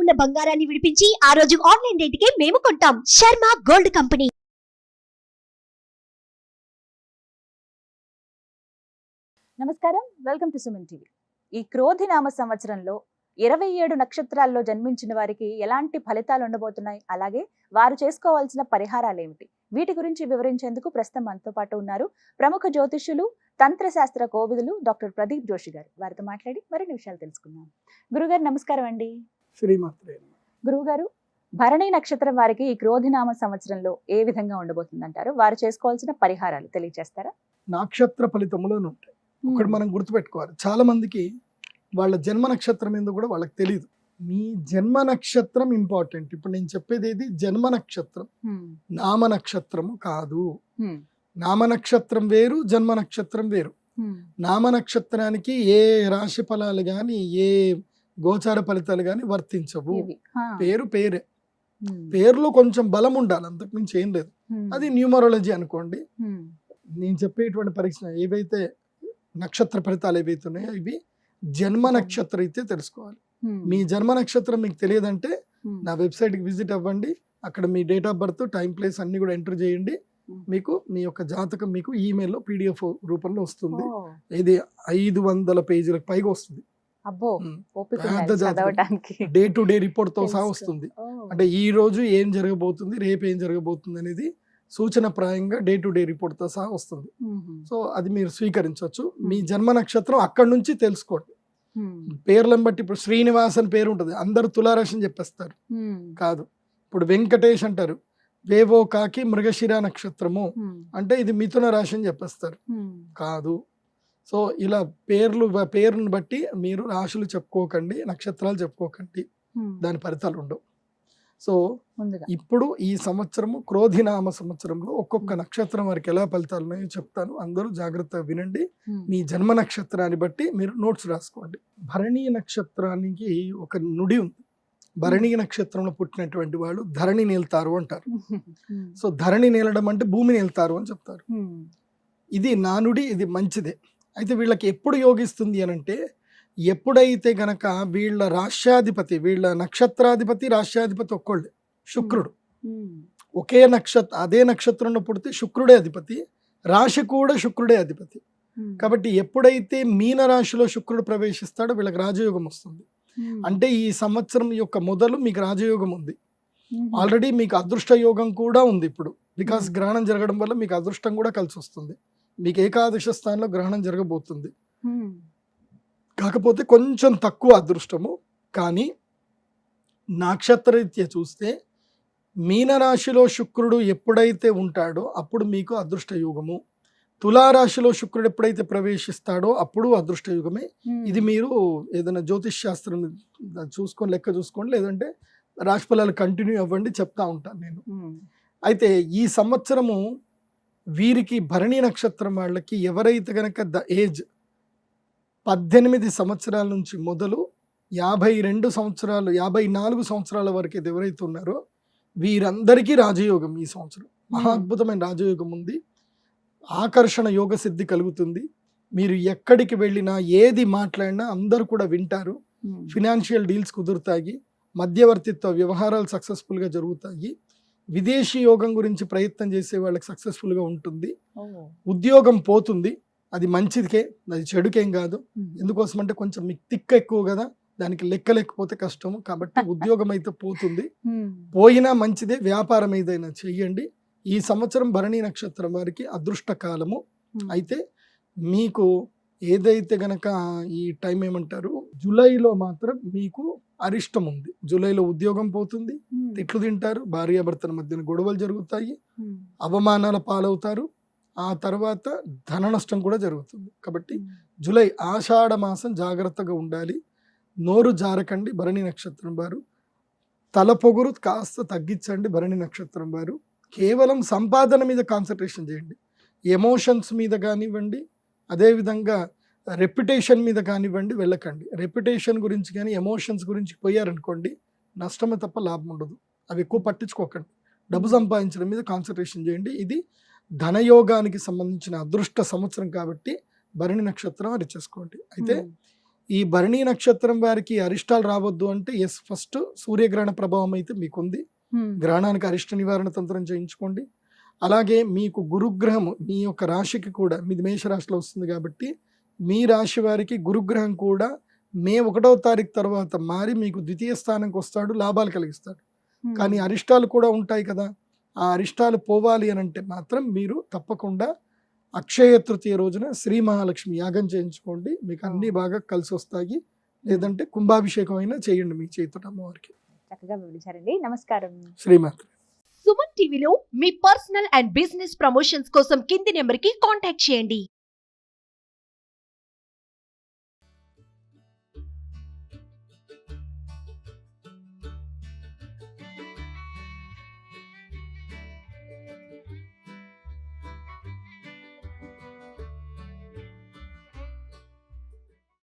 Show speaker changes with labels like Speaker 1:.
Speaker 1: ఉన్న బంగారాన్ని విడిపించి ఆ రోజు ఆన్లైన్ రేటుకే మేము కొంటాం. Sharma gold company.
Speaker 2: నమస్కారం, వెల్కమ్ టు సుమన్ టీవీ. ఈ క్రోధి నామ సంవత్సరంలో 27 నక్షత్రాల్లో జన్మించిన వారికి ఎలాంటి ఫలితాలు ఉండబోతున్నాయి, అలాగే వారు చేసుకోవాల్సిన పరిహారాలు ఏమిటి, వీటి గురించి వివరించేందుకు ప్రస్తుతం మనతో పాటు ఉన్నారు ప్రముఖ జ్యోతిష్యులు, తంత్రశాస్త్ర కోవిదులు డాక్టర్ ప్రదీప్ జోషి గారు. వారితో మాట్లాడి మరిన్ని విషయాలు తెలుసుకుందాం. గురుగారు నమస్కారం అండి.
Speaker 3: శ్రీమాత్రే.
Speaker 2: గురువుగారు, భరణి నక్షత్రం వారికి ఈ క్రోధినామ సంవత్సరంలో ఏ విధంగా ఉండబోతుందంటారు? వారు చేసుకోవాల్సిన పరిహారాలు తెలియజేస్తారా?
Speaker 3: నక్షత్ర ఫలితములను ఉంటాయి. ఒకటి మనం గుర్తుపెట్టుకోవాలి, చాలా మందికి వాళ్ళ జన్మ నక్షత్రం ఏందో కూడా వాళ్ళకి తెలియదు. మీ జన్మ నక్షత్రం ఇంపార్టెంట్. ఇప్పుడు నేను చెప్పేది ఏది, జన్మ నక్షత్రం, నామ నక్షత్రము కాదు. నామ నక్షత్రం వేరు, జన్మ నక్షత్రం వేరు. నామ నక్షత్రానికి ఏ రాశి ఫలాలు గాని, ఏ గోచార ఫలితాలు గాని వర్తించవు. పేరు పేరే, పేరులో కొంచెం బలం ఉండాలి, అంతకు మించి ఏం లేదు. అది న్యూమరాలజీ అనుకోండి. నేను చెప్పేటువంటి పరీక్ష ఏవైతే నక్షత్ర ఫలితాలు ఏవైతే ఉన్నాయో ఇవి జన్మ నక్షత్రం అయితే తెలుసుకోవాలి. మీ జన్మ నక్షత్రం మీకు తెలియదంటే నా వెబ్సైట్కి విజిట్ అవ్వండి. అక్కడ మీ date of birth, time, place అన్ని కూడా ఎంటర్ చేయండి. మీకు మీ యొక్క జాతకం మీకు ఈమెయిల్లో PDF రూపంలో వస్తుంది. ఇది 500 పేజీలకు పైగా వస్తుంది. డే టు డే రిపోర్ట్ తో సహా వస్తుంది. అంటే ఈ రోజు ఏం జరగబోతుంది, రేపు ఏం జరగబోతుంది అనేది సూచన ప్రాయంగా డే టు డే రిపోర్ట్ తో సహా వస్తుంది. సో అది మీరు స్వీకరించవచ్చు. మీ జన్మ నక్షత్రం అక్కడి నుంచి తెలుసుకోండి. పేర్లను బట్టి ఇప్పుడు శ్రీనివాస్ అని పేరు ఉంటుంది, అందరు తులారాశి అని చెప్పేస్తారు. కాదు. ఇప్పుడు వెంకటేష్ అంటారు, వేవో కాకి మృగశిర నక్షత్రము అంటే ఇది మిథున రాశి అని చెప్పేస్తారు. కాదు. సో ఇలా పేరును బట్టి మీరు రాశులు చెప్పుకోకండి, నక్షత్రాలు చెప్పుకోకండి, దాని ఫలితాలు ఉండవు. సో ఇప్పుడు ఈ సంవత్సరము క్రోధినామ సంవత్సరంలో ఒక్కొక్క నక్షత్రం వారికి ఎలా ఫలితాలు ఉన్నాయో చెప్తాను. అందరూ జాగ్రత్తగా వినండి. మీ జన్మ నక్షత్రాన్ని బట్టి మీరు నోట్స్ రాసుకోండి. భరణీ నక్షత్రానికి ఒక నుడి ఉంది. భరణీ నక్షత్రంలో పుట్టినటువంటి వాళ్ళు ధరణి నేల్తారు అంటారు. సో ధరణి నేలడం అంటే భూమి నేల్తారు అని చెప్తారు. ఇది నానుడి, ఇది మంచిదే. అయితే వీళ్ళకి ఎప్పుడు యోగిస్తుంది అనంటే, ఎప్పుడైతే గనక వీళ్ళ రాష్ట్రాధిపతి, వీళ్ళ నక్షత్రాధిపతి, రాష్ట్రాధిపతి ఒక్కళ్ళే, శుక్రుడు. ఒకే అదే నక్షత్రంలో పుడితే శుక్రుడే అధిపతి, రాశి కూడా శుక్రుడే అధిపతి. కాబట్టి ఎప్పుడైతే మీన రాశిలో శుక్రుడు ప్రవేశిస్తాడో వీళ్ళకి రాజయోగం వస్తుంది. అంటే ఈ సంవత్సరం యొక్క మొదలు మీకు రాజయోగం ఉంది. ఆల్రెడీ మీకు అదృష్ట యోగం కూడా ఉంది ఇప్పుడు. బికాస్ గ్రహణం జరగడం వల్ల మీకు అదృష్టం కూడా కలిసి వస్తుంది. మీకు ఏకాదశ స్థానంలో గ్రహణం జరగబోతుంది. కాకపోతే కొంచెం తక్కువ అదృష్టము. కానీ నక్షత్రరీత్యా చూస్తే మీనరాశిలో శుక్రుడు ఎప్పుడైతే ఉంటాడో అప్పుడు మీకు అదృష్ట యుగము. తులారాశిలో శుక్రుడు ఎప్పుడైతే ప్రవేశిస్తాడో అప్పుడు అదృష్ట యుగమే. ఇది మీరు ఏదైనా జ్యోతిష్ శాస్త్రం చూసుకొని లెక్క చూసుకోండి, లేదంటే రాశి ఫలాలు కంటిన్యూ అవ్వండి, చెప్తా ఉంటాను నేను. అయితే ఈ సంవత్సరము వీరికి భరణి నక్షత్రం వాళ్ళకి ఎవరైతే గనక ఏజ్ 18 సంవత్సరాల నుంచి మొదలు 52 సంవత్సరాలు 54 సంవత్సరాల వరకు ఎవరైతే ఉన్నారో వీరందరికీ రాజయోగం ఈ సంవత్సరం. మహా అద్భుతమైన రాజయోగం ఉంది. ఆకర్షణ యోగ సిద్ధి కలుగుతుంది. మీరు ఎక్కడికి వెళ్ళినా ఏది మాట్లాడినా అందరూ కూడా వింటారు. Financial deals కుదురుతాయి. మధ్యవర్తిత్వ వ్యవహారాలు సక్సెస్ఫుల్గా జరుగుతాయి. విదేశీ యోగం గురించి ప్రయత్నం చేసే వాళ్ళకి సక్సెస్ఫుల్గా ఉంటుంది. ఉద్యోగం పోతుంది, అది మంచిదికే, అది చెడుకేం కాదు. ఎందుకోసం అంటే కొంచెం మీకు తిక్క ఎక్కువ కదా, దానికి లెక్కలేకపోతే కష్టము. కాబట్టి ఉద్యోగం అయితే పోతుంది, పోయినా మంచిదే. వ్యాపారం ఏదైనా చెయ్యండి. ఈ సంవత్సరం భరణి నక్షత్రం వారికి అదృష్ట కాలము. అయితే మీకు ఏదైతే గనక ఈ టైం ఏమంటారు, జూలైలో మాత్రం మీకు అరిష్టం ఉంది. జూలైలో ఉద్యోగం పోతుంది, తిట్లు తింటారు, భార్యాభర్తల మధ్యన గొడవలు జరుగుతాయి, అవమానాల పాలవుతారు. ఆ తర్వాత ధన నష్టం కూడా జరుగుతుంది. కాబట్టి జూలై ఆషాఢ మాసం జాగ్రత్తగా ఉండాలి. నోరు జారకండి భరణి నక్షత్రం వారు. తల పొగురు కాస్త తగ్గించండి భరణి నక్షత్రం వారు. కేవలం సంపాదన మీద కాన్సన్ట్రేషన్ చేయండి. ఎమోషన్స్ మీద కానివ్వండి, అదేవిధంగా రెప్యుటేషన్ మీద కానివ్వండి వెళ్ళకండి. రెప్యుటేషన్ గురించి కానీ ఎమోషన్స్ గురించి పోయారనుకోండి, నష్టమే తప్ప లాభం ఉండదు. అవి ఎక్కువ పట్టించుకోకండి. డబ్బు సంపాదించడం మీద కాన్సన్ట్రేషన్ చేయండి. ఇది ధనయోగానికి సంబంధించిన అదృష్ట సంవత్సరం కాబట్టి భరణి నక్షత్రం అది చేసుకోండి. అయితే ఈ భరణి నక్షత్రం వారికి అరిష్టాలు రావద్దు అంటే ఎస్, ఫస్ట్ సూర్యగ్రహణ ప్రభావం అయితే మీకుంది. గ్రహణానికి అరిష్ట నివారణ తంత్రం చేయించుకోండి. అలాగే మీకు గురుగ్రహం మీ యొక్క రాశికి కూడా, మీది మేషరాశిలో వస్తుంది కాబట్టి మీ రాశి వారికి గురుగ్రహం కూడా మే 1వ తారీఖు తర్వాత మారి మీకు ద్వితీయ స్థానంకి వస్తాడు, లాభాలు కలిగిస్తాడు. కానీ అరిష్టాలు కూడా ఉంటాయి కదా, ఆ అరిష్టాలు పోవాలి అని అంటే మాత్రం మీరు తప్పకుండా అక్షయ తృతీయ రోజున శ్రీ మహాలక్ష్మి యాగం చేయించుకోండి, మీకు అన్ని బాగా కలిసి వస్తాయి. లేదంటే కుంభాభిషేకం అయినా చేయండి మీ చేతుట అమ్మవారికి.
Speaker 2: చక్కగా వివరించారండి. నమస్కారం.
Speaker 3: శ్రీమాత.
Speaker 1: సుమన్ టీవీలో మీ పర్సనల్ అండ్ బిజినెస్ ప్రమోషన్స్ కోసం కింది నెంబర్ కి కాంటాక్ట్ చేయండి.